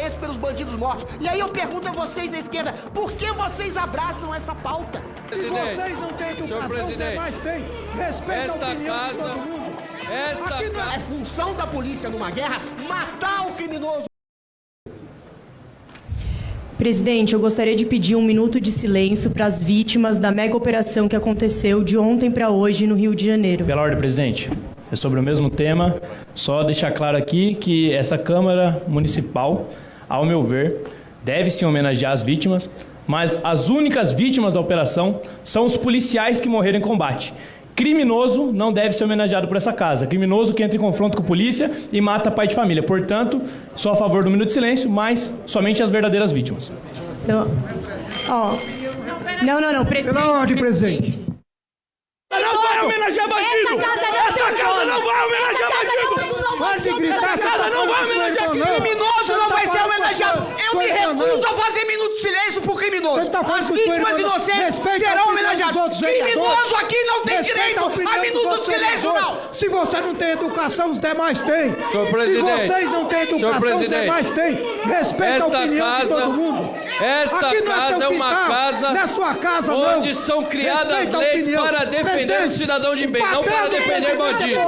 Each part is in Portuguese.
silêncio pelos bandidos mortos. E aí eu pergunto a vocês à esquerda, por que vocês abraçam essa pauta? Se vocês não têm educação, você mais tem. Respeita a opinião de todo mundo. Aqui não é função da polícia numa guerra matar o criminoso. Presidente, eu gostaria de pedir um minuto de silêncio para as vítimas da mega operação que aconteceu de ontem para hoje no Rio de Janeiro. Pela ordem, presidente. É sobre o mesmo tema. Só deixar claro aqui que essa Câmara Municipal, ao meu ver, deve sim homenagear as vítimas, mas as únicas vítimas da operação são os policiais que morreram em combate. Criminoso não deve ser homenageado por essa casa. Criminoso que entra em confronto com a polícia e mata pai de família. Portanto, sou a favor do minuto de silêncio, mas somente as verdadeiras vítimas. Não, presidente. Pela ordem, presidente. Não vai homenagear bandido! Essa casa não vai homenagear bandido! Pode gritar, essa casa não vai homenagear Criminoso não vai ser homenageado! Eu me recuso a fazer minuto de silêncio por criminoso! As vítimas inocentes serão homenageadas! Criminoso aqui não tem direito a minuto de silêncio, não! Se você não tem educação, os demais têm! Senhor presidente, se vocês não têm educação, os demais têm! Respeita a opinião de todo mundo! Esta casa é uma casa não é sua casa, onde são criadas leis para defender o cidadão de bem, não para defender bandido.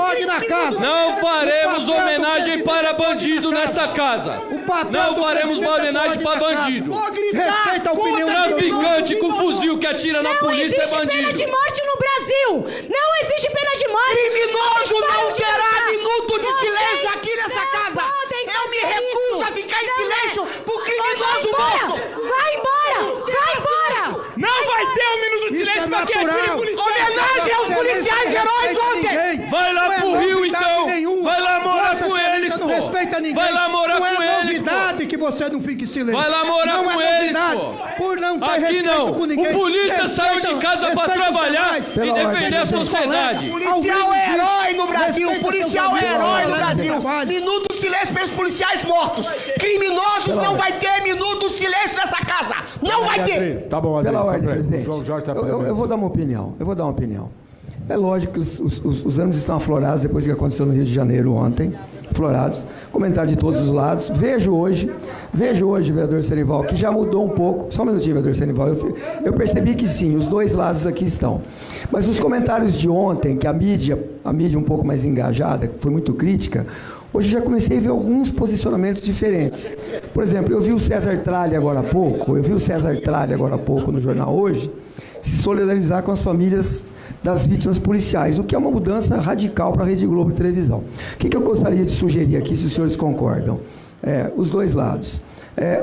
Não faremos homenagem para bandido nessa casa. Não faremos uma homenagem para bandido. Respeita a opinião de todo mundo. Traficante com fuzil que atira na polícia é bandido. Não existe pena de morte no Brasil! Não existe pena de morte! Criminoso não terá minuto de silêncio aqui nessa casa! Eu me recuso a ficar em silêncio por criminoso morto! Vai embora! Não vai ter um minuto de silêncio para quem atira em policial! Homenagem aos policiais heróis ontem! Vai lá pro Rio, então! Vai lá morar com eles, não respeita ninguém! Vai lá morar com eles, Não é novidade que você não fique em silêncio! Vai lá morar com eles, pô! Por não ter Aqui respeito não! com ninguém! O polícia saiu de casa para trabalhar e defender a sociedade! Policial é herói no Brasil! Policial é herói no Brasil! Minuto de silêncio pelos policiais mortos! Criminosos não vai ter minuto de silêncio nessa casa! Não vai ter! Tá bom, Adriano. Pela ordem, presidente. João Jorge tá eu vou dar uma opinião. É lógico que os ânimos estão aflorados depois do que aconteceu no Rio de Janeiro ontem. Aflorados. Comentário de todos os lados. Vejo hoje, vereador Senival, que já mudou um pouco. Só um minutinho, vereador Senival. Eu percebi que sim, os dois lados aqui estão. Mas os comentários de ontem, que a mídia um pouco mais engajada, que foi muito crítica, hoje já comecei a ver alguns posicionamentos diferentes. Por exemplo, eu vi o César Tralli agora há pouco no jornal hoje, se solidarizar com as famílias das vítimas policiais, o que é uma mudança radical para a Rede Globo de televisão. O que eu gostaria de sugerir aqui, se os senhores concordam? Os dois lados.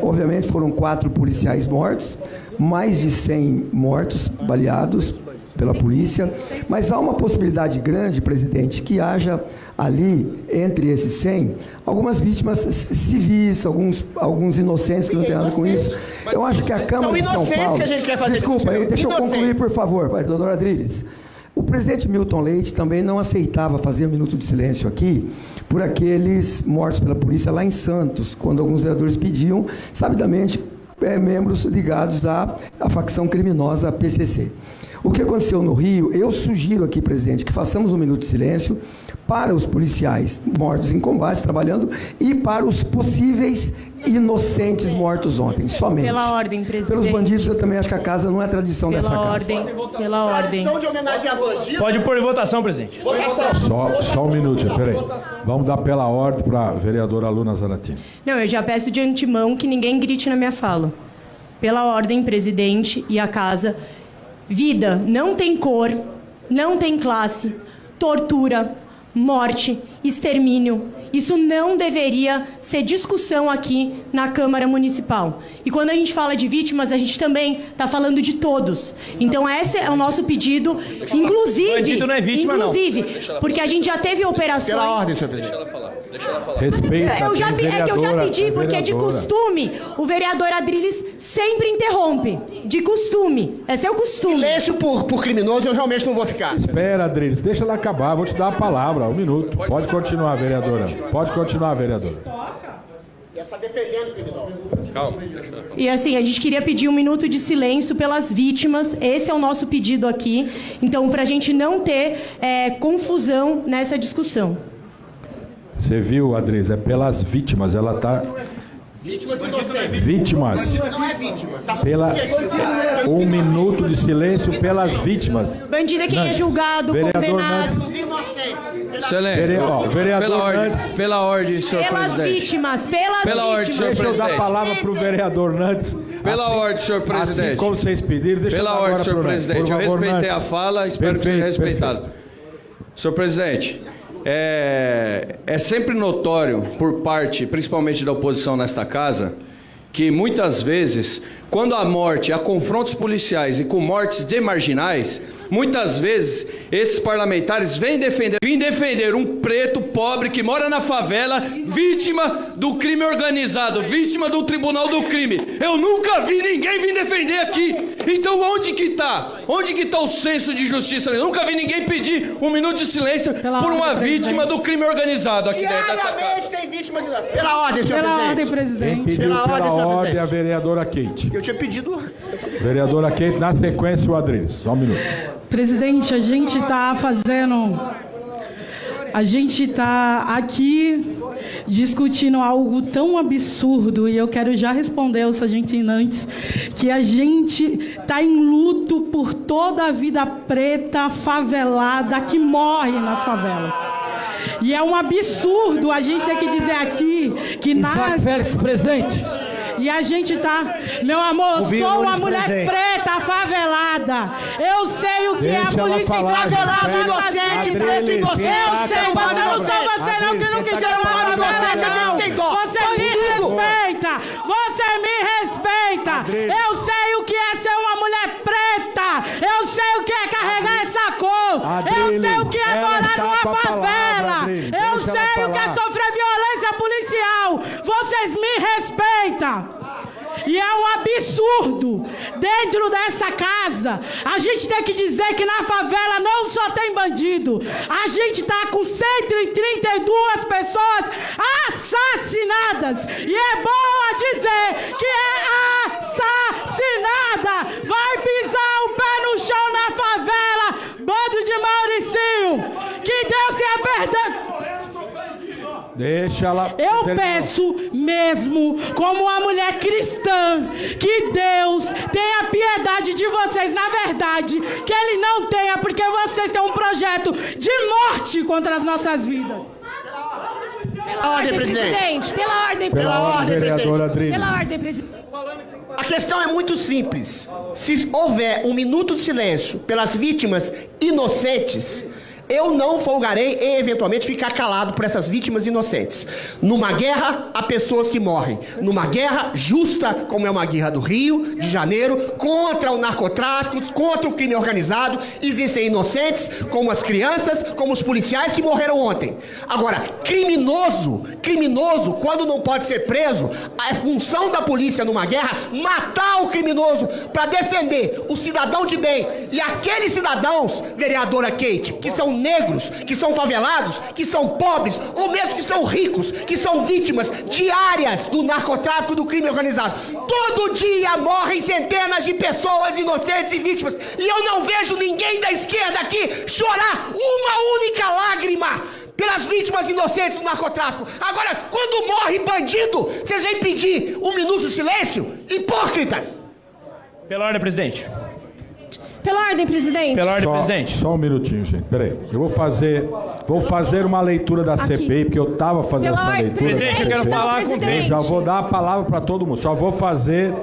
Obviamente foram 4 policiais mortos, mais de 100 mortos, baleados pela polícia, mas há uma possibilidade grande, presidente, que haja ali, entre esses 100, algumas vítimas civis, alguns inocentes que não têm nada com isso. Eu acho que a Câmara de São Paulo... Desculpa, deixa eu concluir, por favor, doutora Adriles. O presidente Milton Leite também não aceitava fazer um minuto de silêncio aqui por aqueles mortos pela polícia lá em Santos, quando alguns vereadores pediam, sabidamente, membros ligados à facção criminosa PCC. O que aconteceu no Rio, eu sugiro aqui, presidente, que façamos um minuto de silêncio para os policiais mortos em combate, trabalhando, e para os possíveis inocentes mortos ontem, somente. Pela ordem, presidente. Pelos bandidos, eu também acho que a casa não é a tradição dessa casa. Pela ordem. De homenagear bandido. Pode pôr em votação, presidente. Só um minuto, peraí. Vamos dar pela ordem para a vereadora Luna Zanatini. Não, eu já peço de antemão que ninguém grite na minha fala. Pela ordem, presidente e a casa. Vida não tem cor, não tem classe, tortura, morte, extermínio. Isso não deveria ser discussão aqui na Câmara Municipal. E quando a gente fala de vítimas, a gente também está falando de todos. Então esse é o nosso pedido, inclusive... Bandido não é vítima, inclusive, não. Porque a gente já teve operações... Pela ordem, senhor presidente. Deixa ela falar. Respeita eu já pedi, porque é de costume. O vereador Adriles sempre interrompe. De costume. Esse é o costume. Silêncio por criminoso, eu realmente não vou ficar. Espera, Adriles, deixa ela acabar, vou te dar a palavra, um minuto. Pode continuar, vereadora. Pode continuar, vereadora. Ela está defendendo o criminoso. Calma. E assim, a gente queria pedir um minuto de silêncio pelas vítimas. Esse é o nosso pedido aqui. Então, para a gente não ter confusão nessa discussão. Você viu, Adriles, é pelas vítimas, ela está Vítimas inocentes. Vítimas. Não é vítima. Tá? Um minuto de silêncio pelas vítimas. Bandido é quem é julgado, Vereador condenado. Excelente. Vereador pela ordem, senhor Pelas presidente. vítimas, Pela ordem, senhor Deixa eu dar a presidente. palavra para o vereador Nantes. Pela ordem, senhor Assim presidente. como vocês pediram, deixa eu dar Pela agora ordem, senhor pro Nantes. presidente. Por Eu favor, respeitei Nantes. a fala, espero que seja Perfeito, respeitado. Senhor presidente, é sempre notório por parte, principalmente da oposição nesta casa, que muitas vezes, quando há morte, há confrontos policiais e com mortes de marginais, muitas vezes esses parlamentares vêm defender um preto pobre que mora na favela, vítima do crime organizado, vítima do tribunal do crime. Eu nunca vi ninguém vir defender aqui. Então onde que está? Onde que está o senso de justiça? Eu nunca vi ninguém pedir um minuto de silêncio por uma vítima do crime organizado aqui dentro dessa casa. Diariamente tem vítimas inocentes. Pela ordem, senhor Pela presidente. ordem, presidente. Quem pediu Pela ordem, pela senhor ordem presidente. a vereadora Kate. Eu tinha pedido. Vereadora Kate, na sequência o Adriles. Só um minuto. Presidente, a gente está aqui discutindo algo tão absurdo, e eu quero já responder ao sargento Nantes que a gente está em luto por toda a vida preta favelada que morre nas favelas. E é um absurdo a gente ter que dizer aqui que Isaac Félix, presente. E a gente tá... Meu amor, sou uma mulher preta, favelada. Eu sei o que é a Deixa ela polícia falar, favelada gente. inocente, Adriles, preto inocente. Eu quem sei, tá você não sou você não, que não quiser uma favela, não. Você me respeita. Você me respeita. Eu sei o que é ser uma mulher preta. Eu sei o que é carregar essa cor. Eu sei o que é morar numa favela. Eu sei o que é sofrer violência policial. Vocês me respeitam. E é um absurdo, dentro dessa casa, a gente tem que dizer que na favela não só tem bandido. A gente está com 132 pessoas assassinadas. E é bom dizer que é assassinada. Vai pisar o pé no chão na favela, bando de Mauricinho. Que Deus tenha perdão. Deixa ela... Eu peço mesmo, como uma mulher cristã, que Deus tenha piedade de vocês. Na verdade, que Ele não tenha, porque vocês têm um projeto de morte contra as nossas vidas. Pela ordem, presidente. Pela ordem, Pela ordem, vereadora Adriles. Pela ordem, presidente. A questão é muito simples. Se houver um minuto de silêncio pelas vítimas inocentes, eu não folgarei em eventualmente ficar calado por essas vítimas inocentes. Numa guerra, há pessoas que morrem. Numa guerra justa, como é uma guerra do Rio de Janeiro, contra o narcotráfico, contra o crime organizado, existem inocentes, como as crianças, como os policiais que morreram ontem. Agora, criminoso, quando não pode ser preso, a função da polícia numa guerra, matar o criminoso para defender o cidadão de bem. E aqueles cidadãos, vereadora Kate, que são negros, que são favelados, que são pobres, ou mesmo que são ricos, que são vítimas diárias do narcotráfico, do crime organizado. Todo dia morrem centenas de pessoas inocentes e vítimas, e eu não vejo ninguém da esquerda aqui chorar uma única lágrima pelas vítimas inocentes do narcotráfico. Agora, quando morre bandido, vocês vêm pedir um minuto de silêncio? Hipócritas! Pela ordem, presidente. Pela ordem, presidente. Pela ordem, presidente. Só um minutinho, gente. Peraí. Eu vou fazer uma leitura da CPI, porque eu estava fazendo Pela essa ordem, leitura. Presidente, eu quero falar com o Eu já vou dar a palavra para todo mundo. Só vou fazer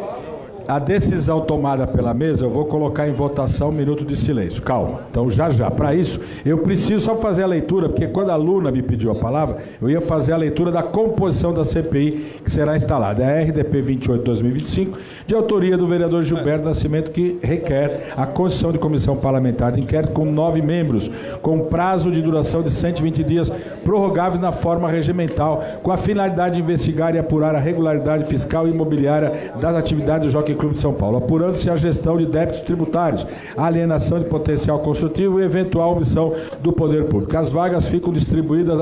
a decisão tomada pela mesa, eu vou colocar em votação um minuto de silêncio. Calma. Então, já. Para isso, eu preciso só fazer a leitura, porque quando a Luna me pediu a palavra, eu ia fazer a leitura da composição da CPI que será instalada. É a RDP 28/2025, de autoria do vereador Gilberto Nascimento, que requer a constituição de comissão parlamentar de inquérito com 9 membros, com prazo de duração de 120 dias, prorrogáveis na forma regimental, com a finalidade de investigar e apurar a regularidade fiscal e imobiliária das atividades do Jockey Clube de São Paulo, apurando-se a gestão de débitos tributários, a alienação de potencial construtivo e eventual omissão do poder público. As vagas ficam distribuídas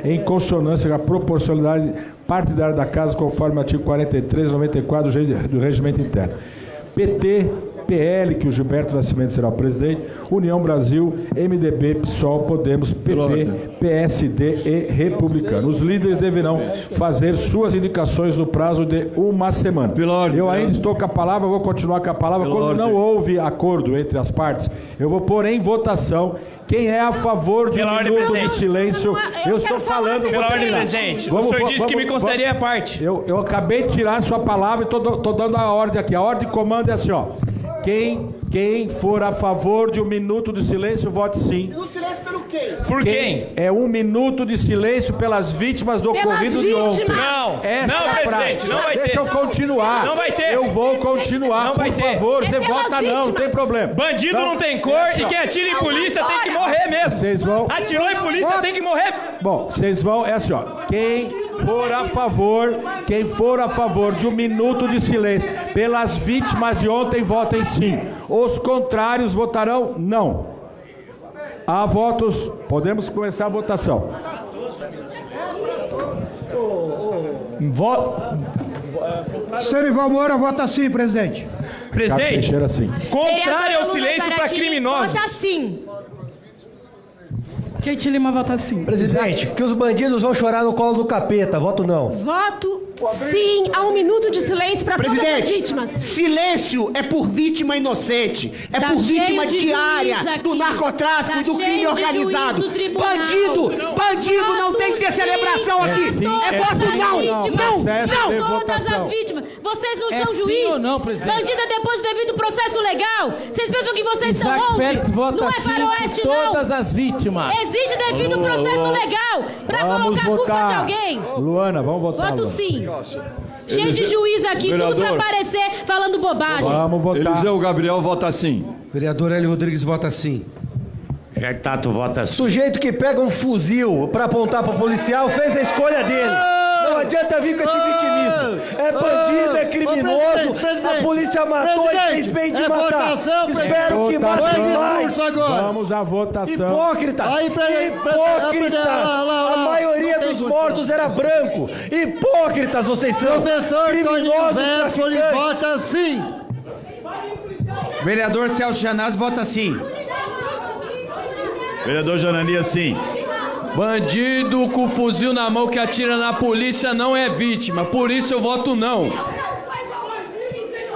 em consonância com a proporcionalidade partidária da Casa, conforme o artigo 43, 94 do Regimento Interno. PT PL, que o Gilberto Nascimento será o presidente, União Brasil, MDB, PSOL, Podemos, PP, PSD e Republicano. Os líderes deverão fazer suas indicações no prazo de uma semana. Eu ainda estou com a palavra, vou continuar com a palavra. Quando não houve acordo entre as partes, eu vou pôr em votação. Quem é a favor de um minuto de silêncio? Eu estou falando... Pela ordem, presidente. O senhor disse que me consideraria a parte. Eu acabei de tirar a sua palavra e estou dando a ordem aqui. A ordem de comando é assim, ó. Quem for a favor de um minuto de silêncio, vote sim. Minuto de silêncio pelo quê? Por quem? É um minuto de silêncio pelas vítimas do ocorrido de ontem. Não, presidente, não vai ter. Deixa eu continuar. Não vai ter. Eu vou continuar. Não vai ter. Por favor, você vota não tem problema. Bandido não tem cor e quem atira em polícia tem que morrer mesmo. Vocês vão... Atirou em polícia tem que morrer. Bom, vocês vão... É assim, ó. Quem for a favor de um minuto de silêncio pelas vítimas de ontem, votem sim. Os contrários votarão não. Há votos. Podemos começar a votação. Serival Moura vota sim, presidente. Presidente, Sim. contrário ao silêncio para criminosos. Vota sim. Kate Lima vota sim. Presidente, que os bandidos vão chorar no colo do capeta. Voto não. Voto sim a um minuto de silêncio para todas as vítimas. Silêncio é por vítima inocente. É Tá por vítima cheio de diária juiz aqui. do narcotráfico Tá e do crime cheio de organizado. juiz do tribunal. Bandido não tem que ter Voto celebração sim aqui. pra É voto todas não. as vítimas. Não. Todas as vítimas. Vocês não são sim juiz. ou não, presidente? Bandido é depois do devido processo legal. Vocês pensam que vocês Isaac estão onde? Félix vota Não é sim faroeste, por não. todas as vítimas. Existe devido processo legal para Vamos colocar a culpa de votar. alguém. Luana, vamos votar. Voto Luana. sim. Cheio de juiz aqui, tudo pra aparecer falando bobagem. Vamos votar. Eliseu Gabriel vota sim. Vereador Hélio Rodrigues vota sim. Jair Tato vota sim. Sujeito que pega um fuzil pra apontar pro policial fez a escolha dele. Não adianta vir com esse vitimismo. É bandido, é criminoso. A polícia matou e fez bem de matar. Espero que mate mais. Vamos à votação. Hipócritas! Hipócritas! A maioria dos mortos era branco. Hipócritas vocês são! Criminosos, traficantes! sim. Vereador Celso Janazzi vota sim. Vereador Jananias, sim. Bandido com fuzil na mão que atira na polícia não é vítima. Por isso eu voto não.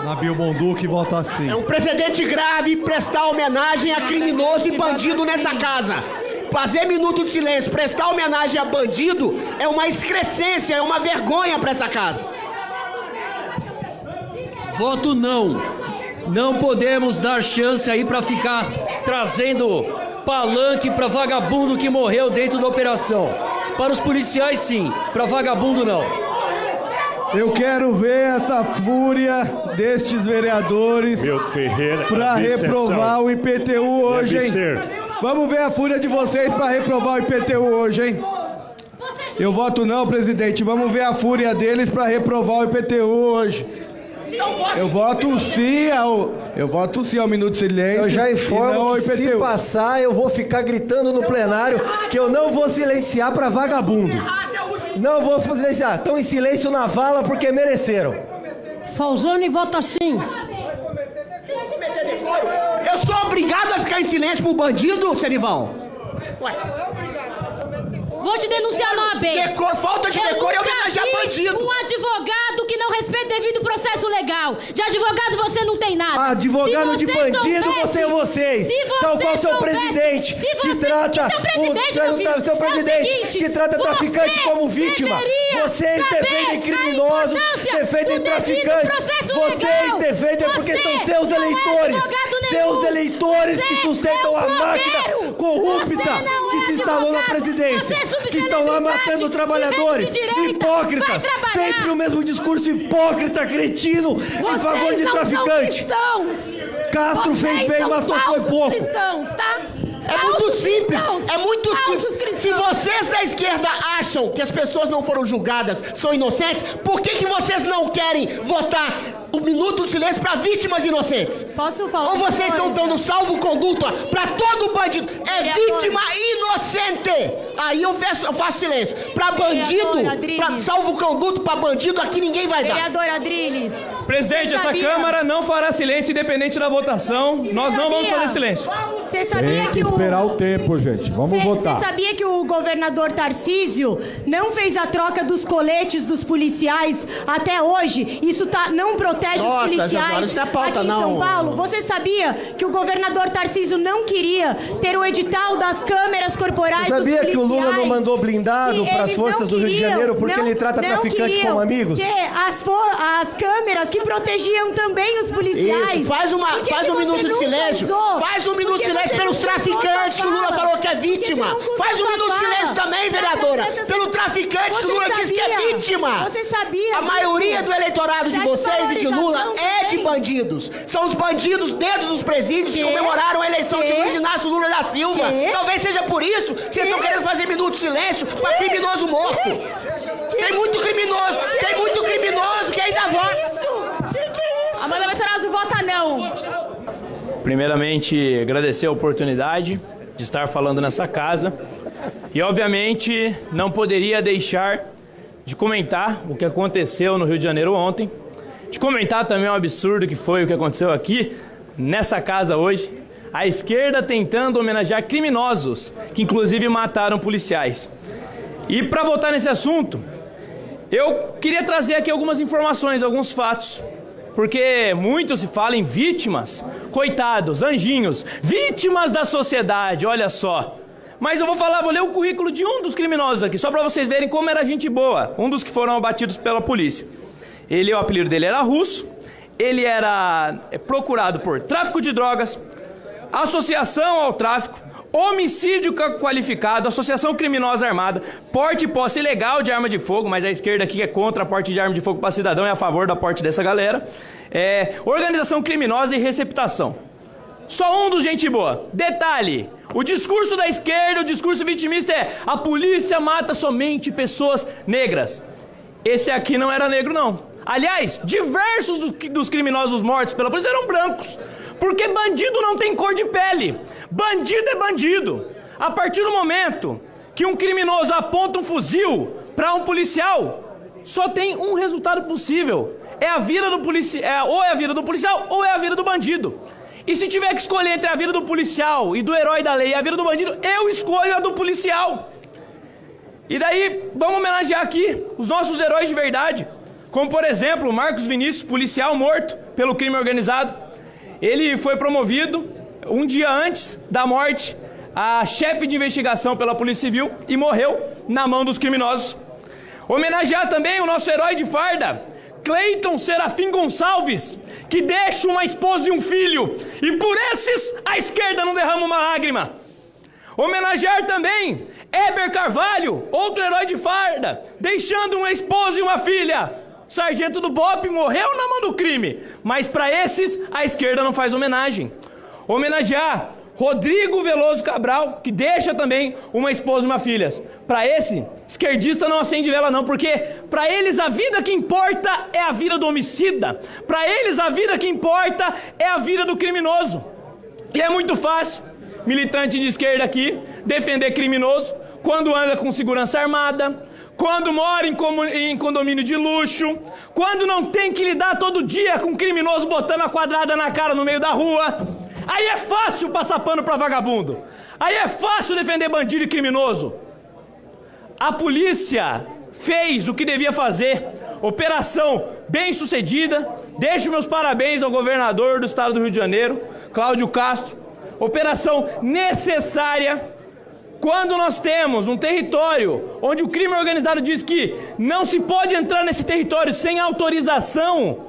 Nabil Bonduque vota sim. É um precedente grave prestar homenagem a criminoso e bandido nessa casa. Fazer minuto de silêncio, prestar homenagem a bandido é uma excrescência, é uma vergonha pra essa casa. Voto não. Não podemos dar chance aí para ficar trazendo palanque para vagabundo que morreu dentro da operação. Para os policiais, sim. Para vagabundo, não. Eu quero ver essa fúria destes vereadores para reprovar o IPTU hoje, hein? Vamos ver a fúria de vocês para reprovar o IPTU hoje, hein? Eu voto não, presidente. Vamos ver a fúria deles para reprovar o IPTU hoje. Eu voto sim ao minuto de silêncio. Eu já informo que se passar, eu vou ficar gritando no plenário que eu não vou silenciar pra vagabundo. Não vou silenciar. Estão em silêncio na vala porque mereceram. Falzone vota sim. Eu sou obrigado a ficar em silêncio pro bandido, Serival? Ué. Vou te denunciar na OAB. Falta de decoro é homenagear bandido. Um advogado que não respeita devido processo legal. De advogado você não tem nada. Advogado de bandido, vocês. Tal qual seu presidente, que trata seu presidente, que trata traficante como vítima. Vocês defendem criminosos, defendem traficantes. Vocês defendem porque são seus eleitores. Seus eleitores que sustentam a máquina corrupta que se instalou na presidência. Que estão lá matando trabalhadores. Hipócritas. Sempre o mesmo discurso hipócrita, cretino, em favor de traficante. Castro fez bem, matou foi pouco. É muito simples, é muito simples. Se vocês da esquerda acham que as pessoas não foram julgadas, são inocentes, por que vocês não querem votar o minuto de silêncio para vítimas inocentes? Posso falar? Ou vocês estão dando salvo-conduto para todo bandido? É vítima inocente! aí eu faço silêncio. Pra bandido, pra salvo-conduto pra bandido, aqui ninguém vai dar. Vereador Adriles. Presidente, essa Câmara não fará silêncio independente da votação. Nós não vamos fazer silêncio. Você sabia Tem que esperar o tempo, gente. Vamos votar. Você sabia que o governador Tarcísio não fez a troca dos coletes dos policiais até hoje? Isso não protege os policiais isso não é pauta, aqui em São Paulo? Você sabia que o governador Tarcísio não queria ter o edital das câmeras corporais dos policiais? Você sabia que o Lula não mandou blindado para as forças do Rio de Janeiro porque ele trata traficantes como amigos? As câmeras que protegiam também os policiais. Isso, faz um minuto de silêncio. Faz um minuto de silêncio pelos traficantes que o Lula falou que é vítima. Faz um minuto de silêncio também, vereadora. Pelo traficante que o Lula disse que é vítima. Você sabia? A maioria do eleitorado de vocês e de Lula é de bandidos. São os bandidos dentro dos presídios que comemoraram a eleição de Luiz Inácio Lula da Silva. Talvez seja por isso que vocês estão querendo fazer minuto de silêncio para criminoso morto. Tem muito criminoso que ainda vota. Amanda Matarazzo, vota não. Primeiramente, agradecer a oportunidade de estar falando nessa casa. E, obviamente, não poderia deixar de comentar o que aconteceu no Rio de Janeiro ontem. De comentar também o absurdo que foi o que aconteceu aqui, nessa casa hoje. A esquerda tentando homenagear criminosos, que inclusive mataram policiais. E para votar nesse assunto, eu queria trazer aqui algumas informações, alguns fatos. Porque muito se fala em vítimas, coitados, anjinhos, vítimas da sociedade, olha só. Mas eu vou ler o currículo de um dos criminosos aqui, só para vocês verem como era gente boa, um dos que foram abatidos pela polícia. O apelido dele era Russo, ele era procurado por tráfico de drogas, associação ao tráfico, homicídio qualificado, associação criminosa armada, porte e posse ilegal de arma de fogo, mas a esquerda aqui é contra a porte de arma de fogo para cidadão, é a favor da porte dessa galera, organização criminosa e receptação. Só um dos gente boa. Detalhe, o discurso da esquerda, o discurso vitimista é: a polícia mata somente pessoas negras. Esse aqui não era negro, não. Aliás, diversos dos criminosos mortos pela polícia eram brancos. Porque bandido não tem cor de pele. Bandido é bandido. A partir do momento que um criminoso aponta um fuzil para um policial, só tem um resultado possível. É a vida do policial, ou é a vida do policial, ou é a vida do bandido. E se tiver que escolher entre a vida do policial e do herói da lei e a vida do bandido, eu escolho a do policial. E daí, vamos homenagear aqui os nossos heróis de verdade. Como, por exemplo, o Marcos Vinícius, policial morto pelo crime organizado. Ele foi promovido um dia antes da morte a chefe de investigação pela Polícia Civil e morreu na mão dos criminosos. Homenagear também o nosso herói de farda, Cleiton Serafim Gonçalves, que deixa uma esposa e um filho, e por esses a esquerda não derrama uma lágrima. Homenagear também Heber Carvalho, outro herói de farda, deixando uma esposa e uma filha. Sargento do BOPE morreu na mão do crime, mas para esses a esquerda não faz homenagem. Homenagear Rodrigo Veloso Cabral, que deixa também uma esposa e uma filha. Para esse, esquerdista não acende vela não, porque para eles a vida que importa é a vida do homicida. Para eles a vida que importa é a vida do criminoso. E é muito fácil, militante de esquerda aqui, defender criminoso quando anda com segurança armada, quando mora em condomínio de luxo, quando não tem que lidar todo dia com um criminoso botando a quadrada na cara no meio da rua. Aí é fácil passar pano pra vagabundo. Aí é fácil defender bandido e criminoso. A polícia fez o que devia fazer. Operação bem sucedida. Deixo meus parabéns ao governador do estado do Rio de Janeiro, Cláudio Castro. Operação necessária. Quando nós temos um território onde o crime organizado diz que não se pode entrar nesse território sem autorização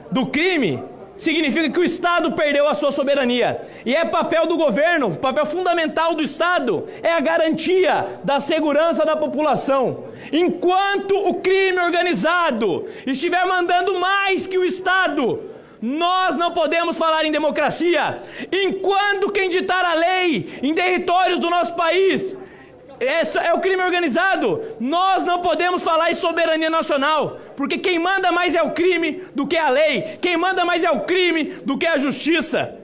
do crime, significa que o Estado perdeu a sua soberania. E é papel do governo, papel fundamental do Estado, é a garantia da segurança da população. Enquanto o crime organizado estiver mandando mais que o Estado, nós não podemos falar em democracia. Enquanto quem ditar a lei em territórios do nosso país é o crime organizado, nós não podemos falar em soberania nacional, porque quem manda mais é o crime do que a lei, quem manda mais é o crime do que a justiça.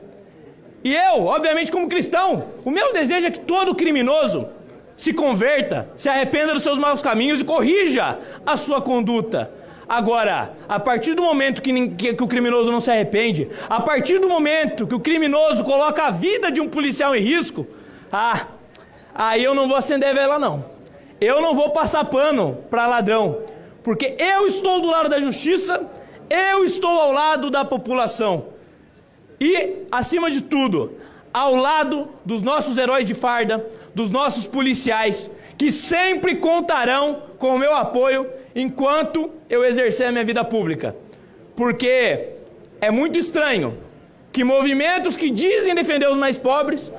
E eu, obviamente como cristão, o meu desejo é que todo criminoso se converta, se arrependa dos seus maus caminhos e corrija a sua conduta. Agora, a partir do momento que o criminoso não se arrepende, a partir do momento que o criminoso coloca a vida de um policial em risco, aí eu não vou acender a vela não. Eu não vou passar pano para ladrão, porque eu estou do lado da justiça, eu estou ao lado da população. E, acima de tudo, ao lado dos nossos heróis de farda, dos nossos policiais, que sempre contarão com o meu apoio enquanto eu exercer a minha vida pública. Porque é muito estranho que movimentos que dizem defender os mais pobres,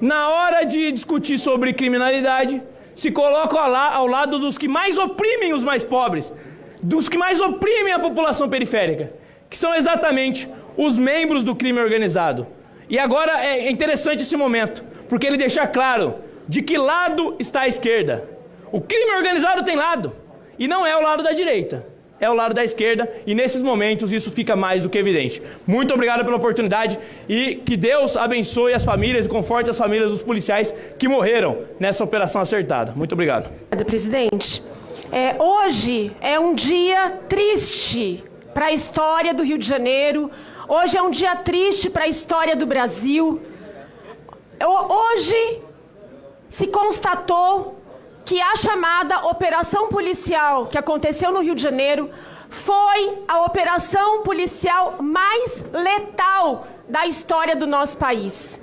na hora de discutir sobre criminalidade, se colocam ao lado dos que mais oprimem os mais pobres, dos que mais oprimem a população periférica, que são exatamente os membros do crime organizado. E agora é interessante esse momento, porque ele deixa claro de que lado está a esquerda. O crime organizado tem lado, e não é o lado da direita, é o lado da esquerda, e nesses momentos isso fica mais do que evidente. Muito obrigado pela oportunidade, e que Deus abençoe as famílias e conforte as famílias dos policiais que morreram nessa operação acertada. Muito obrigado. Obrigada, presidente. Hoje é um dia triste para a história do Rio de Janeiro, hoje é um dia triste para a história do Brasil. Hoje se constatou que a chamada operação policial que aconteceu no Rio de Janeiro foi a operação policial mais letal da história do nosso país.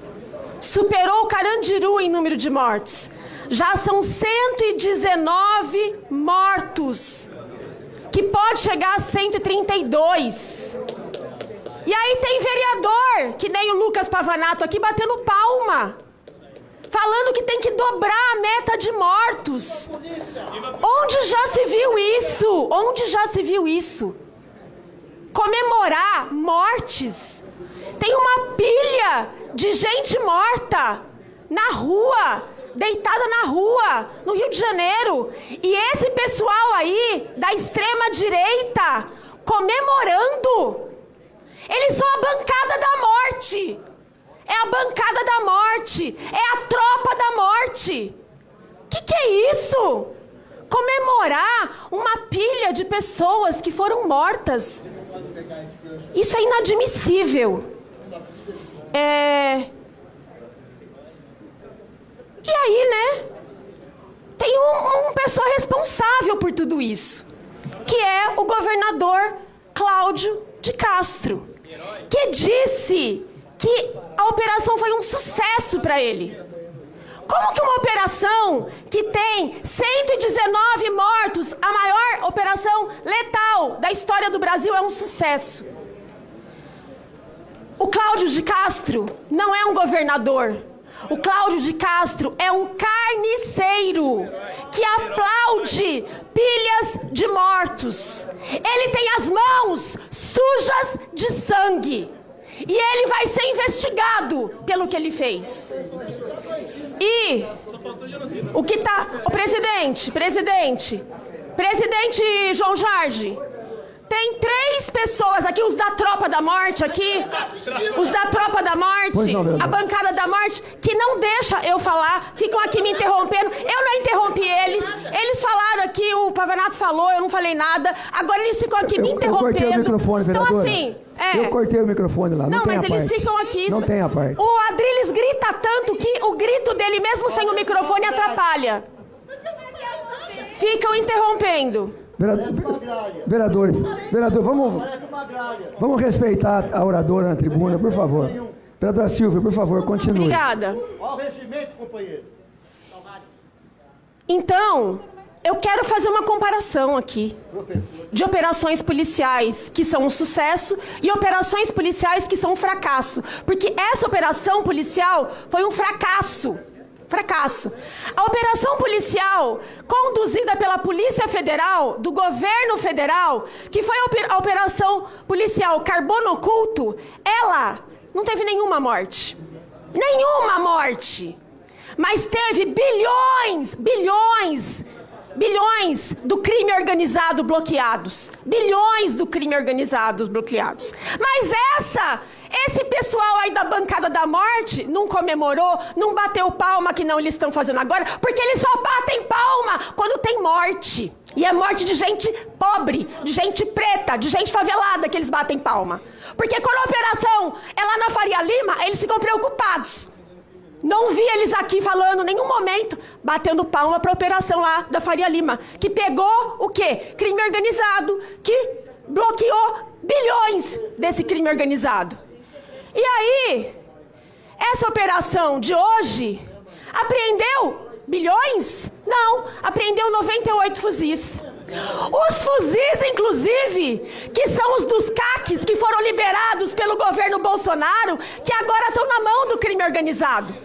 Superou o Carandiru em número de mortos. Já são 119 mortos, que pode chegar a 132. E aí tem vereador, que nem o Lucas Pavanato aqui, batendo palma, falando que tem que dobrar a meta de mortos. Onde já se viu isso? Onde já se viu isso? Comemorar mortes. Tem uma pilha de gente morta na rua, deitada na rua, no Rio de Janeiro. E esse pessoal aí, da extrema-direita, comemorando. Eles são a bancada da morte. É a bancada da morte. É a tropa da morte. Que é isso? Comemorar uma pilha de pessoas que foram mortas. Isso é inadmissível. E aí, né? Tem uma pessoa responsável por tudo isso, que é o governador Cláudio de Castro, que disse que a operação foi um sucesso para ele. Como que uma operação que tem 119 mortos, a maior operação letal da história do Brasil, é um sucesso? O Cláudio de Castro não é um governador. O Cláudio de Castro é um carniceiro que aplaude pilhas de mortos. Ele tem as mãos sujas de sangue. E ele vai ser investigado pelo que ele fez. E o que tá... O presidente João Jorge, tem 3 pessoas aqui, os da tropa da morte aqui, os da tropa da morte, a bancada da morte, que não deixa eu falar, ficam aqui me interrompendo. Eu não interrompi eles falaram aqui, o Pavanato falou, eu não falei nada, agora eles ficam aqui me interrompendo. Eu cortei o microfone, vereadora. Então assim... Eu cortei o microfone lá, não tem mas a eles parte. ficam aqui... Não tem a parte. O Adriles grita tanto que o grito dele, mesmo sem o microfone, atrapalha. Ficam interrompendo. Vereador, vamos respeitar a oradora na tribuna, por favor. Vereadora Silvia, por favor, continue. Obrigada. Olha o regimento, companheiro. Então, eu quero fazer uma comparação aqui de operações policiais que são um sucesso e operações policiais que são um fracasso. Porque essa operação policial foi um fracasso. A operação policial conduzida pela Polícia Federal, do governo federal, que foi a operação policial Carbono Oculto, ela não teve nenhuma morte. Nenhuma morte. Mas teve bilhões bilhões do crime organizado bloqueados. Bilhões do crime organizado bloqueados. Mas esse pessoal aí da bancada da morte não comemorou, não bateu palma, que não eles estão fazendo agora, porque eles só batem palma quando tem morte. E é morte de gente pobre, de gente preta, de gente favelada que eles batem palma. Porque quando a operação é lá na Faria Lima, eles ficam preocupados. Não vi eles aqui falando em nenhum momento, batendo palma para a operação lá da Faria Lima, que pegou o quê? Crime organizado, que bloqueou bilhões desse crime organizado. E aí, essa operação de hoje apreendeu bilhões? Não, apreendeu 98 fuzis. Os fuzis, inclusive, que são os dos CACs, que foram liberados pelo governo Bolsonaro, que agora estão na mão do crime organizado.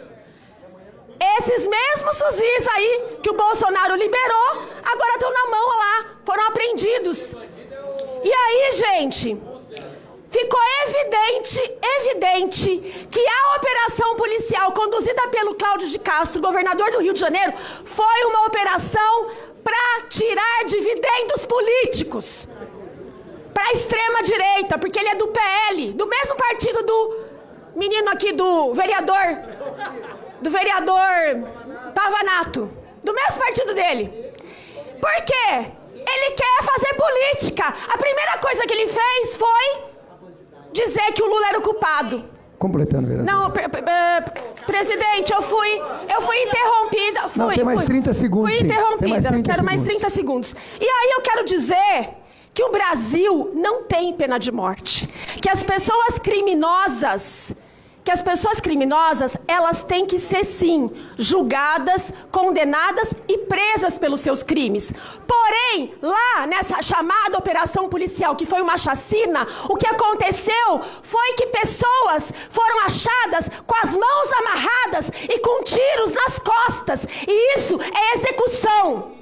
Esses mesmos fuzis aí que o Bolsonaro liberou, agora estão na mão lá, foram apreendidos. E aí, gente, ficou evidente que a operação policial conduzida pelo Cláudio de Castro, governador do Rio de Janeiro, foi uma operação para tirar dividendos políticos para a extrema-direita, porque ele é do PL, do mesmo partido do menino aqui, do vereador Pavanato, do mesmo partido dele. Por quê? Ele quer fazer política. A primeira coisa que ele fez foi dizer que o Lula era o culpado. Completando, vereador. Não, presidente, eu fui interrompida. Não, tem mais 30 segundos. Fui interrompida, quero mais 30 segundos. E aí eu quero dizer que o Brasil não tem pena de morte. Que as pessoas criminosas, elas têm que ser, sim, julgadas, condenadas e presas pelos seus crimes. Porém, lá nessa chamada operação policial, que foi uma chacina, o que aconteceu foi que pessoas foram achadas com as mãos amarradas e com tiros nas costas. E isso é execução.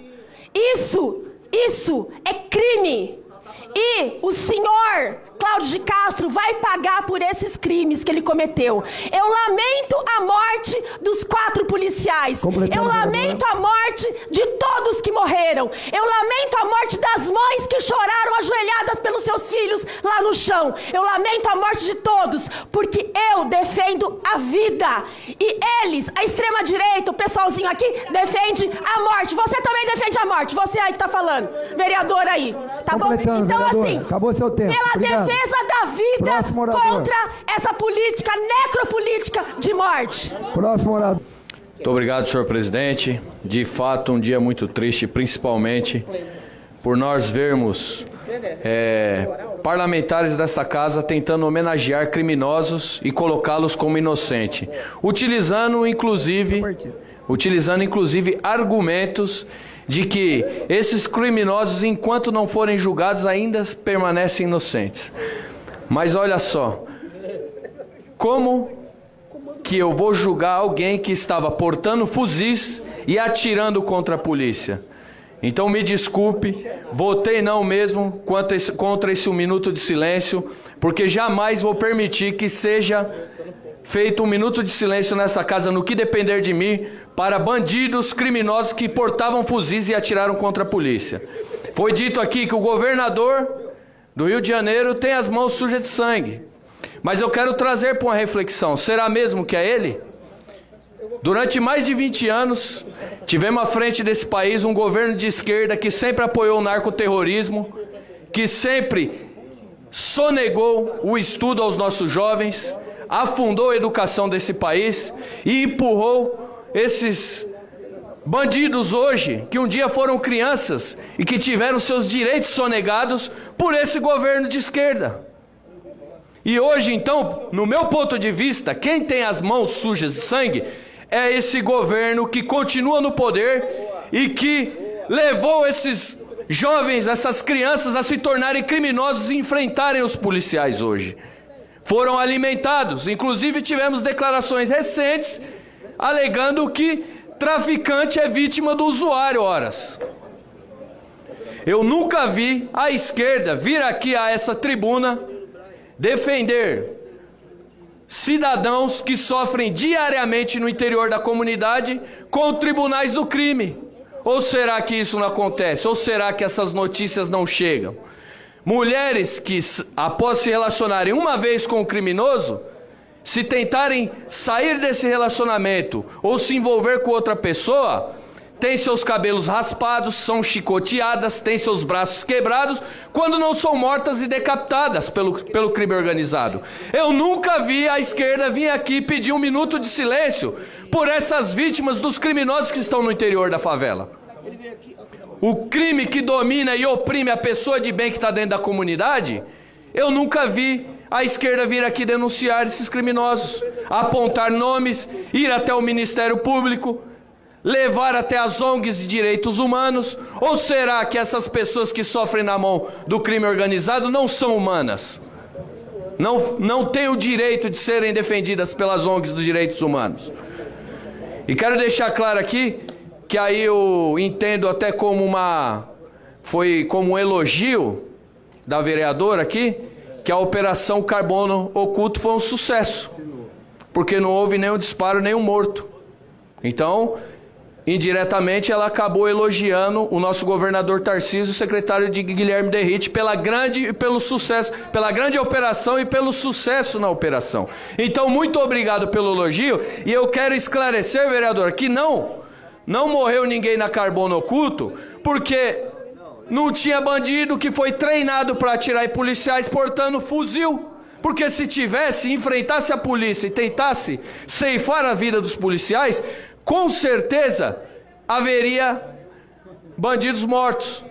Isso é crime. E o senhor Cláudio de Castro vai pagar por esses crimes que ele cometeu. Eu lamento a morte dos 4 policiais. Eu lamento a morte de todos que morreram. Eu lamento a morte das mães que choraram ajoelhadas pelos seus filhos lá no chão. Eu lamento a morte de todos, porque eu defendo a vida. E eles, a extrema-direita, o pessoalzinho aqui, defende a morte. Você também defende a morte. Você aí que tá falando, vereador aí. Tá bom? Então, vereador, assim, acabou seu tempo. Pela defesa da vida contra essa política necropolítica de morte. Próximo orador. Muito obrigado, senhor presidente. De fato, um dia muito triste, principalmente por nós vermos parlamentares dessa casa tentando homenagear criminosos e colocá-los como inocente, utilizando inclusive argumentos de que esses criminosos, enquanto não forem julgados, ainda permanecem inocentes. Mas olha só, como que eu vou julgar alguém que estava portando fuzis e atirando contra a polícia? Então me desculpe, votei não mesmo contra esse 1 minuto de silêncio, porque jamais vou permitir que seja feito 1 minuto de silêncio nessa casa, no que depender de mim, para bandidos criminosos que portavam fuzis e atiraram contra a polícia. Foi dito aqui que o governador do Rio de Janeiro tem as mãos sujas de sangue. Mas eu quero trazer para uma reflexão, será mesmo que é ele? Durante mais de 20 anos, tivemos à frente desse país um governo de esquerda que sempre apoiou o narcoterrorismo, que sempre sonegou o estudo aos nossos jovens, afundou a educação desse país e empurrou esses bandidos hoje, que um dia foram crianças e que tiveram seus direitos sonegados por esse governo de esquerda. E hoje, então, no meu ponto de vista, quem tem as mãos sujas de sangue é esse governo que continua no poder e que levou esses jovens, essas crianças a se tornarem criminosos e enfrentarem os policiais hoje. Foram alimentados, inclusive tivemos declarações recentes alegando que traficante é vítima do usuário, horas. Eu nunca vi a esquerda vir aqui a essa tribuna defender cidadãos que sofrem diariamente no interior da comunidade com tribunais do crime. Ou será que isso não acontece? Ou será que essas notícias não chegam? Mulheres que, após se relacionarem uma vez com o criminoso, se tentarem sair desse relacionamento ou se envolver com outra pessoa, têm seus cabelos raspados, são chicoteadas, têm seus braços quebrados, quando não são mortas e decapitadas pelo crime organizado. Eu nunca vi a esquerda vir aqui pedir 1 minuto de silêncio por essas vítimas dos criminosos que estão no interior da favela. O crime que domina e oprime a pessoa de bem que está dentro da comunidade, eu nunca vi a esquerda vir aqui denunciar esses criminosos, apontar nomes, ir até o Ministério Público, levar até as ONGs de direitos humanos. Ou será que essas pessoas que sofrem na mão do crime organizado não são humanas? Não têm o direito de serem defendidas pelas ONGs dos direitos humanos? E quero deixar claro aqui que aí eu entendo até como foi como um elogio da vereadora aqui, que a Operação Carbono Oculto foi um sucesso, porque não houve nenhum disparo, nenhum morto. Então, indiretamente, ela acabou elogiando o nosso governador Tarcísio, o secretário de Guilherme Derrite, pela grande operação e pelo sucesso na operação. Então, muito obrigado pelo elogio, e eu quero esclarecer, vereador, que não morreu ninguém na Carbono Oculto, porque não tinha bandido que foi treinado para atirar em policiais portando fuzil. Porque se enfrentasse a polícia e tentasse ceifar a vida dos policiais, com certeza haveria bandidos mortos.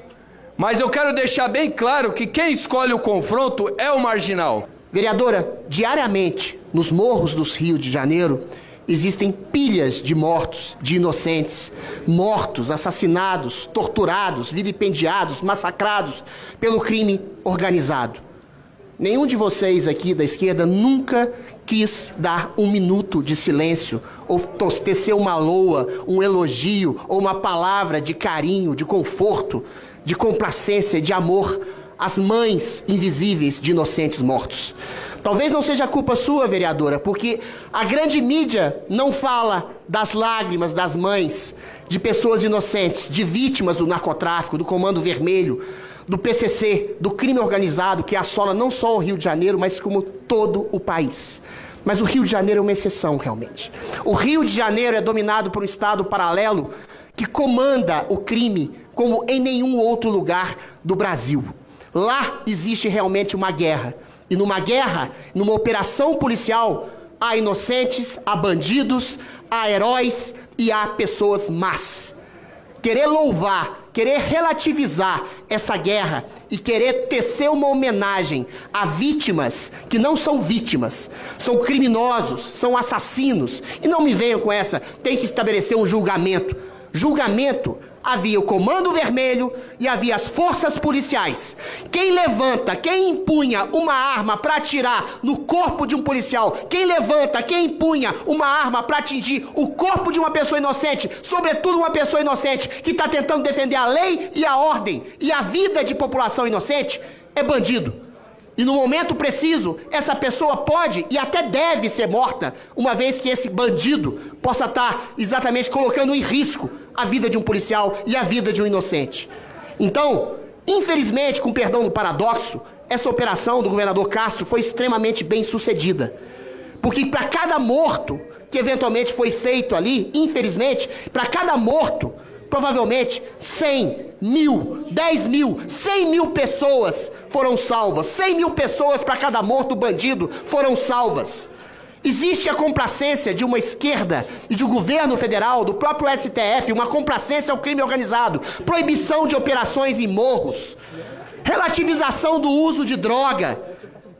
Mas eu quero deixar bem claro que quem escolhe o confronto é o marginal. Vereadora, diariamente, nos morros do Rio de Janeiro, existem pilhas de mortos, de inocentes, mortos, assassinados, torturados, vilipendiados, massacrados pelo crime organizado. Nenhum de vocês aqui da esquerda nunca quis dar 1 minuto de silêncio, ou tecer uma loa, um elogio, ou uma palavra de carinho, de conforto, de complacência, de amor às mães invisíveis de inocentes mortos. Talvez não seja culpa sua, vereadora, porque a grande mídia não fala das lágrimas das mães de pessoas inocentes, de vítimas do narcotráfico, do Comando Vermelho, do PCC, do crime organizado que assola não só o Rio de Janeiro, mas como todo o país. Mas o Rio de Janeiro é uma exceção, realmente. O Rio de Janeiro é dominado por um estado paralelo que comanda o crime como em nenhum outro lugar do Brasil. Lá existe realmente uma guerra. E numa guerra, numa operação policial, há inocentes, há bandidos, há heróis e há pessoas más. Querer louvar, querer relativizar essa guerra e querer tecer uma homenagem a vítimas que não são vítimas, são criminosos, são assassinos. E não me venham com essa, tem que estabelecer um julgamento. Julgamento, havia o Comando Vermelho e havia as forças policiais. Quem levanta, quem empunha uma arma para atirar no corpo de um policial, quem levanta, quem empunha uma arma para atingir o corpo de uma pessoa inocente, sobretudo uma pessoa inocente que está tentando defender a lei e a ordem e a vida de população inocente, é bandido. E no momento preciso, essa pessoa pode e até deve ser morta, uma vez que esse bandido possa estar exatamente colocando em risco a vida de um policial e a vida de um inocente. Então, infelizmente, com perdão do paradoxo, essa operação do governador Castro foi extremamente bem sucedida. Porque para cada morto que eventualmente foi feito ali, infelizmente, para cada morto, provavelmente 100, 1000, 10 mil, 100 mil pessoas foram salvas. 100 mil pessoas para cada morto bandido foram salvas. Existe a complacência de uma esquerda e de um governo federal, do próprio STF, uma complacência ao crime organizado, proibição de operações em morros, relativização do uso de droga.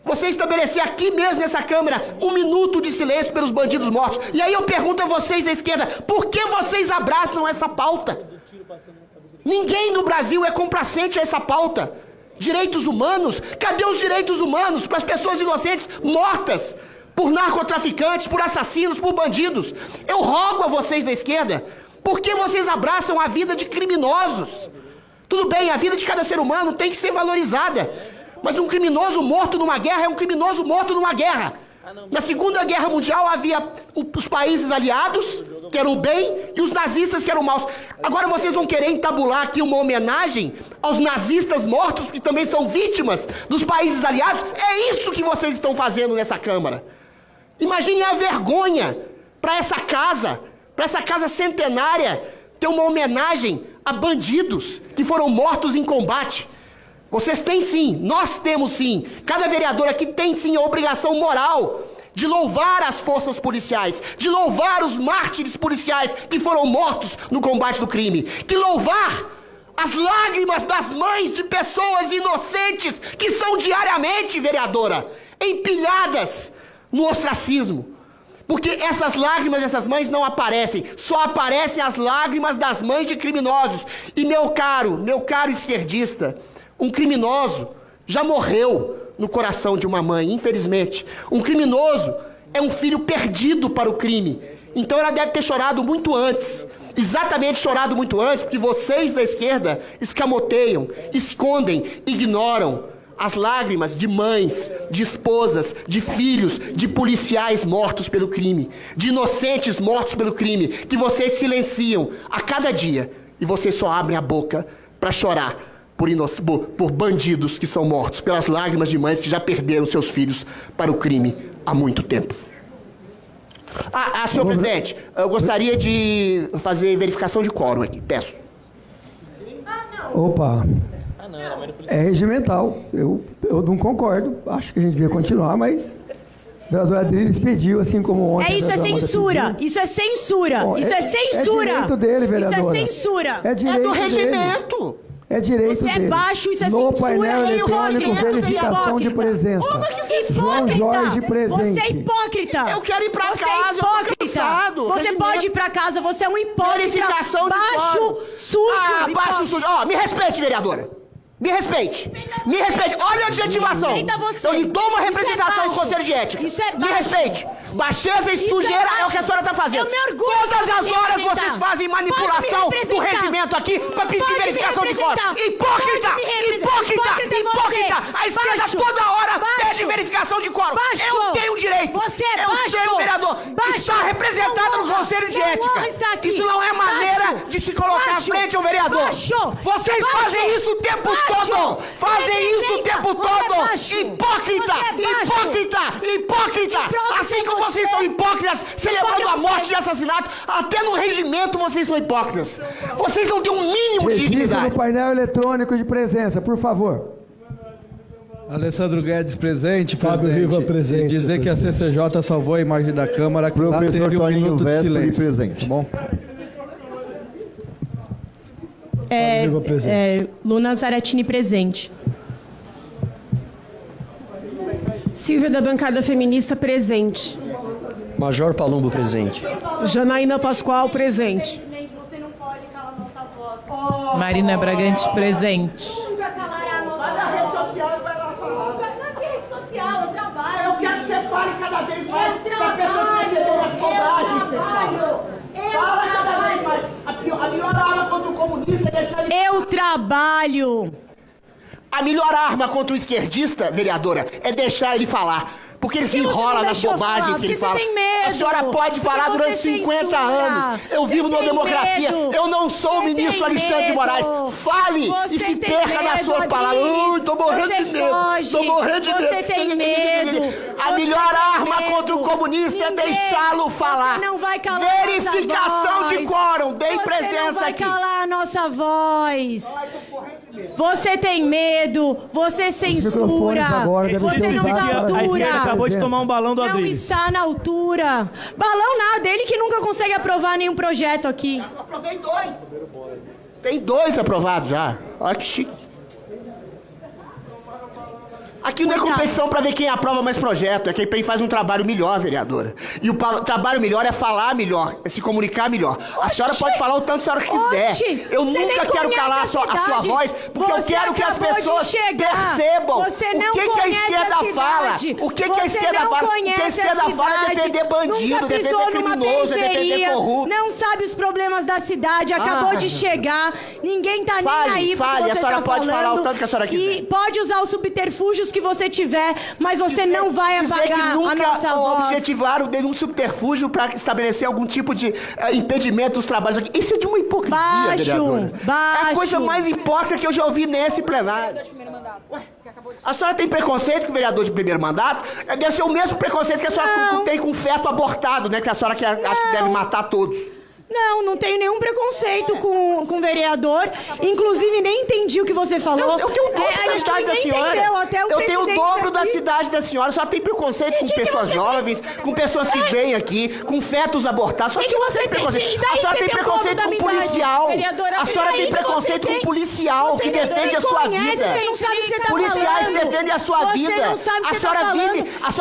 Você estabelecer aqui mesmo nessa Câmara 1 minuto de silêncio pelos bandidos mortos. E aí eu pergunto a vocês da esquerda, por que vocês abraçam essa pauta? Ninguém no Brasil é complacente a essa pauta. Direitos humanos? Cadê os direitos humanos para as pessoas inocentes mortas por narcotraficantes, por assassinos, por bandidos? Eu rogo a vocês da esquerda, por que vocês abraçam a vida de criminosos? Tudo bem, a vida de cada ser humano tem que ser valorizada, mas um criminoso morto numa guerra é um criminoso morto numa guerra. Na Segunda Guerra Mundial havia os países aliados, que eram o bem, e os nazistas, que eram maus. Agora vocês vão querer entabular aqui uma homenagem aos nazistas mortos, que também são vítimas dos países aliados? É isso que vocês estão fazendo nessa Câmara. Imaginem a vergonha para essa casa centenária, ter uma homenagem a bandidos que foram mortos em combate. Vocês têm sim, nós temos sim, cada vereador aqui tem sim a obrigação moral de louvar as forças policiais, de louvar os mártires policiais que foram mortos no combate do crime, de louvar as lágrimas das mães de pessoas inocentes que são diariamente, vereadora, empilhadas no ostracismo. Porque essas lágrimas dessas mães não aparecem, só aparecem as lágrimas das mães de criminosos. E meu caro esquerdista, um criminoso já morreu no coração de uma mãe, infelizmente. Um criminoso é um filho perdido para o crime. Então ela deve ter chorado muito antes. Exatamente chorado muito antes, porque vocês da esquerda escamoteiam, escondem, ignoram as lágrimas de mães, de esposas, de filhos, de policiais mortos pelo crime, de inocentes mortos pelo crime, que vocês silenciam a cada dia. E vocês só abrem a boca para chorar por bandidos que são mortos, pelas lágrimas de mães que já perderam seus filhos para o crime há muito tempo. Senhor presidente, eu gostaria de fazer verificação de quórum aqui, peço. Opa, é regimental, eu não concordo, acho que a gente devia continuar, mas o vereador Adriles pediu, assim como ontem... Isso é censura, isso é censura, isso é censura! É direito dele, vereadora. Isso é censura! É direito do regimento! É direito dele. Você é baixo, isso é no censura. Painel eletrônico, verificação de presença. João Jorge presente. Você é hipócrita. Eu quero ir pra casa, é hipócrita. Eu tô cansado. Você pode ir pra casa, você é um hipócrita. Verificação de baixo, sujo. Baixo, sujo. Me respeite, vereadora. Me respeite. Me respeite. Olha a adjetivação. Eu lhe dou uma representação no Conselho de Ética. Isso é baixo. Me respeite. Baixeza e sujeira é o que a senhora está fazendo. Eu me orgulho. Todas as horas vocês fazem manipulação do regimento aqui para pedir verificação de voto. Hipócrita! Hipócrita! Hipócrita! A esquerda toda hora pede verificação de quórum. Eu tenho direito. Você é baixo. Eu tenho, vereador. Está representado no Conselho de Ética. Isso não é maneira de se colocar à frente ao vereador. Vocês fazem isso o tempo todo! Fazem isso o tempo todo! Hipócrita! Hipócrita! Hipócrita! Assim como vocês são hipócritas, celebrando a morte e assassinato, até no regimento vocês são hipócritas! Vocês não têm um mínimo de dignidade! No painel eletrônico de presença, por favor. Alessandro Guedes presente, Fábio Riva presente. E dizer que a CCJ salvou a imagem da Câmara, que lá professor teve um Toninho minuto de Vesperi silêncio. presente. Tá bom? Luna Zaratini presente. Silvia da bancada feminista presente. Major Palumbo presente. Janaína Pascoal presente. Marina Bragante presente. Eu quero que você fale cada vez mais para as pessoas perceberem as bobagens que você fala. Fala cada vez mais. A melhor arma contra o comunista é deixar ele... Eu trabalho. A melhor arma contra o esquerdista, vereadora, é deixar ele falar. Porque ele se enrola nas bobagens que ele fala. A senhora pode falar durante 50 anos. Eu vivo numa democracia. Eu não sou o ministro Alexandre de Moraes. Fale e se perca nas suas palavras. Tô morrendo de medo. Tô morrendo de medo. Você tem medo. A melhor arma contra o comunista é deixá-lo falar. Não vai calar verificação de quórum. Dei presença não vai aqui. calar a nossa voz. Você tem medo, você censura, você não tá à A esquerda altura. acabou de tomar um balão do Não Adriles. está na altura. Balão nada, ele que nunca consegue aprovar nenhum projeto aqui. Eu aprovei 2. Tem 2 aprovados já. Olha que chique. Aqui não é competição para ver quem aprova mais projeto, é quem faz um trabalho melhor, vereadora. E o trabalho melhor é falar melhor, é se comunicar melhor. A senhora pode falar o tanto que a senhora quiser. Eu nunca quero calar a sua voz, porque eu quero que as pessoas percebam o que a esquerda fala. O que a esquerda fala? O que a esquerda fala é defender bandido, defender criminoso, é defender corrupto. Não sabe os problemas da cidade, acabou de chegar, ninguém tá nem aí pro que você a senhora tá pode falar o falando. tanto que a senhora quiser. E pode usar os subterfúgios motivos que você tiver, mas você não vai Dizer que apagar a nunca nossa voz. objetivaram nenhum subterfúgio para estabelecer algum tipo de impedimento dos trabalhos aqui. Isso é de uma hipocrisia, vereadora. É a coisa mais hipócrita que eu já ouvi nesse plenário. A senhora tem preconceito com o vereador de primeiro mandato? Deve ser o mesmo preconceito que a senhora tem com feto abortado, né? Que a senhora acha que deve matar todos. Não tenho nenhum preconceito com o vereador. Inclusive, nem entendi o que você falou. Eu tenho o dobro da cidade da senhora. Eu tenho o dobro da cidade da senhora. Só tem preconceito com pessoas jovens, com pessoas que vêm aqui, com fetos abortados. Só que você tem preconceito. A senhora tem preconceito com policial. A senhora tem preconceito com policial que defende a sua vida. Policiais defendem a sua vida. A senhora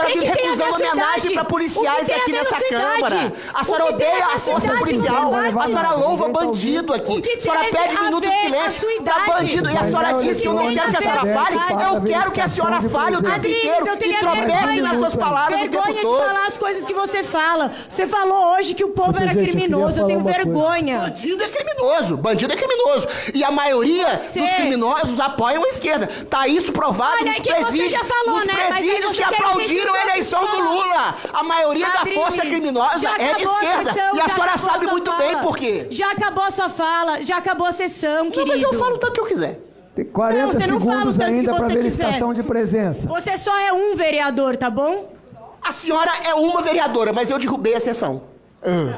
vive recusando homenagem para policiais aqui nessa Câmara. A senhora odeia a força policial. A senhora louva bandido aqui. A senhora pede minuto de silêncio pra bandido. E a senhora diz que eu não quero que a senhora fale. Eu quero que a senhora fale o tempo inteiro e tropece nas suas palavras o tempo todo. Vergonha de falar as coisas que você fala. Você falou hoje que o povo era criminoso. Eu tenho vergonha. Bandido é criminoso. Bandido é criminoso. E a maioria dos criminosos apoiam a esquerda. Tá isso provado nos presídios. Nos presídios que aplaudiram a eleição do Lula. A maioria da força criminosa é de esquerda. E a senhora sabe muito bem por quê. Já acabou a sua fala, já acabou a sessão, querido. Mas eu falo o tanto que eu quiser. Tem 40 segundos ainda para verificação de presença. Você só é um vereador, tá bom? A senhora é uma vereadora, mas eu derrubei a sessão.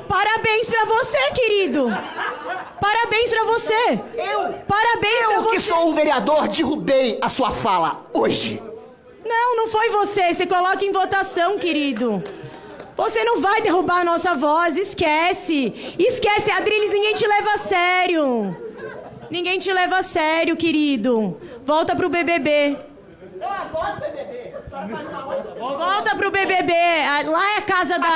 Parabéns pra você, querido. Parabéns pra você. Parabéns pra você. Eu que sou um vereador derrubei a sua fala hoje. Não foi você. Você coloca em votação, querido. Você não vai derrubar a nossa voz, esquece. Esquece, Adriles, ninguém te leva a sério. Ninguém te leva a sério, querido. Volta pro BBB. Eu adoro BBB. Volta pro BBB. Lá é a casa da...